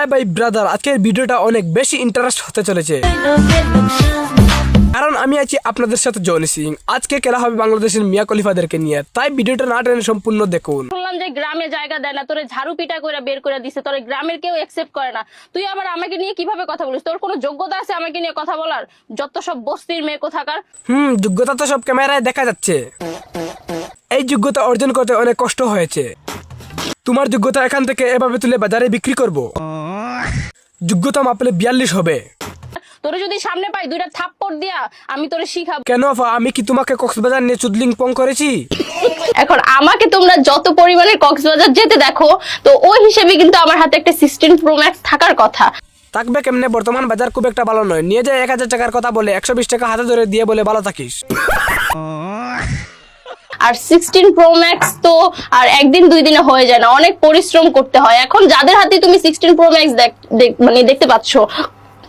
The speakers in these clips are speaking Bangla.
হ্যাঁ ভাই ব্রাদার, আজকের ভিডিওটা অনেক বেশি ইন্টারেস্ট হতে চলেছে, কারণ আমি আছি আপনাদের সাথে জনি সিং। আজকে খেলা হবে বাংলাদেশের মিয়া খলিফাদেরকে নিয়ে, তাই ভিডিওটা না টেনে সম্পূর্ণ দেখুন। শুনলাম যে গ্রামে জায়গা দেয় না, তোরে ঝাড়ু পিটা করে বের করে দিছে, তোরে গ্রামের কেউ একসেপ্ট করে না। তুই আবার আমাকে নিয়ে কিভাবে কথা বলিস? তোর কোনো যোগ্যতা আছে আমাকে নিয়ে কথা বলার? যত সব বস্তির মেয়ে কোথাকার। যোগ্যতা তো সব ক্যামেরায় দেখা যাচ্ছে। এই যোগ্যতা অর্জন করতে অনেক কষ্ট হয়েছে। তোমার যোগ্যতা এখান থেকে এভাবে তুলে বাজারে বিক্রি করব। যোগ্যতা মাপলে 42 হবে। তোরে যদি সামনে পাই দুইটা থাপ্পড় দিয়া আমি তোরে শিখাবো। কেন আপা, আমি কি তোমাকে কক্সবাজার নিয়ে চুদলিং পং করেছি? এখন আমাকে তোমরা যত পরিমাণে কক্সবাজার যেতে দেখো, তো ওই হিসেবে কিন্তু আমার হাতে একটা 16 Pro Max থাকার কথা। থাকবে কেমনে? বর্তমান বাজার খুব একটা ভালো নয়। নিয়ে যায় 1000 টাকার কথা বলে 120 টাকা হাতে ধরে দিয়ে বলে ভালো থাকিস। আর 16 Pro Max তো আর একদিন দুই দিনে হয়ে যায় না, অনেক পরিশ্রম করতে হয়। এখন যাদের হাতে তুমি 16 Pro Max মানে দেখতে পাচ্ছ,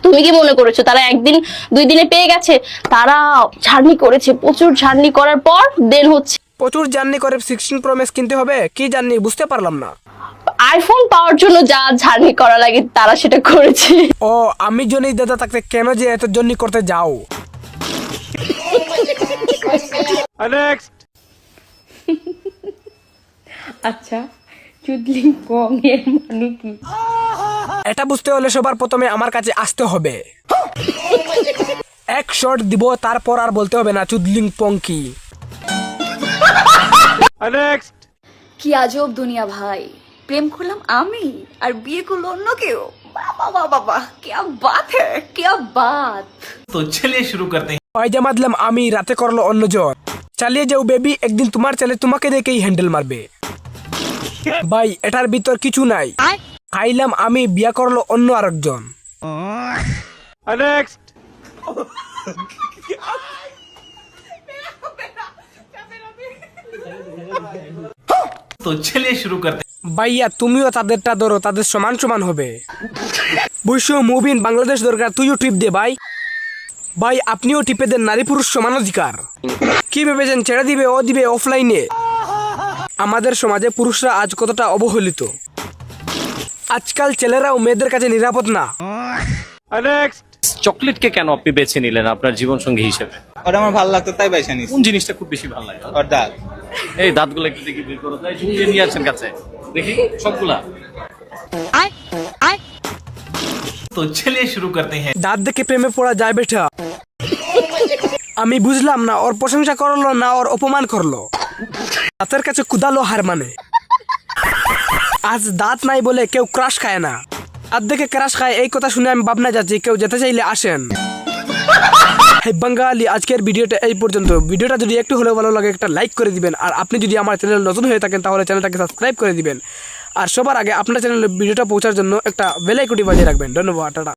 তুমি কি মনে করেছো তারা একদিন দুই দিনে পেয়ে গেছে? তারা জার্নি করেছে, প্রচুর জার্নি করার পর দেন হচ্ছে। প্রচুর জার্নি করে 16 Pro Max কিনতে হবে? কি জার্নি বুঝতে পারলাম না। আইফোন পাওয়ার জন্য যা জার্নি করা লাগে তারা সেটা করেছে। ও, আমি জনি দাদা থাকতে কেন যে এত জার্নি করতে যাও? আচ্ছা, চুদলিং পং এর মানে কি? এটা বুঝতে হলে সবার প্রথমে আমার কাছে আসতে হবে। এক শট দিব, তারপর আর বলতে হবে না চুদলিং পং কি। কি আজব দুনিয়া ভাই, প্রেম করলাম আমি আর বিয়ে করলো অন্য কেউ। বাবা বাবা বাবা, क्या बात है, क्या बात। तो चलिए शुरू करते हैं। পায়জামা দিলাম আমি, রাতে করলো অন্যজন। চালিয়ে যাও বেবি, একদিন তোমার ছেলে তোমাকে দেখেই হ্যান্ডেল মারবে। ভাই এটার ভিতর কিছু নাই। খাইলাম আমি, বিয়া করলো অন্য আরেকজন। तो चलिए शुरू करते हैं। ভাইয়া তুমিও তাদেরটা ধরো, তাদের সমান সমান হবে। বৈশ্য মুবিন বাংলাদেশ দরকার, তুইও টিপ দে ভাই। ভাই আপনিও টিপে দেন, নারী পুরুষ সমান অধিকার। কি ভেবেছেন ছেড়ে দিবে ও দিবে অফলাইনে? আমাদের সমাজে পুরুষরা আজ কতটা অবহেলিত। আজকাল ছেলেরাও মেয়েদের কাছে নিরাপদ না। চকলেটকে কেন আপনি বেছে নিলেন আপনার জীবন সঙ্গী হিসেবে? ওটা আমার ভালো লাগতো তাই বাইসা নিস। কোন জিনিসটা খুব বেশি ভালো লাগে? ওর দাঁত। এই দাঁতগুলো একটু দেখি বের করো, তাই ঝুঁকিয়ে নিয়ে আসছেন কাছে দেখি সবগুলা। तो चलिए शुरू करते हैं। দাঁত দেখে প্রেমে পড়া যায় বেটা। আমি বুঝলাম না ওর প্রশংসা করলো না ওর অপমান করলো। দাঁতের কাছে কুদালো হার মানে। আজ দাঁত নাই বলে কেউ ক্রাশ খায় না, দাঁত দেখে ক্রাশ খায়। এই কথা শুনে আমি ভাবনা যাচ্ছি, কেউ যেতে চাইলে আসেন। হে বাঙালি, আজকের ভিডিওটা এই পর্যন্ত। ভিডিওটা যদি একটু হলেও ভালো লাগে একটা লাইক করে দিবেন, আর আপনি যদি আমার চ্যানেল নতুন হয়ে থাকেন তাহলে চ্যানেলটাকে সাবস্ক্রাইব করে দিবেন। আর সবার আগে আপনার চ্যানেলে ভিডিওটা পৌঁছার জন্য একটা বেল আইকনটি বাজিয়ে রাখবেন। ধন্যবাদ, টাটা।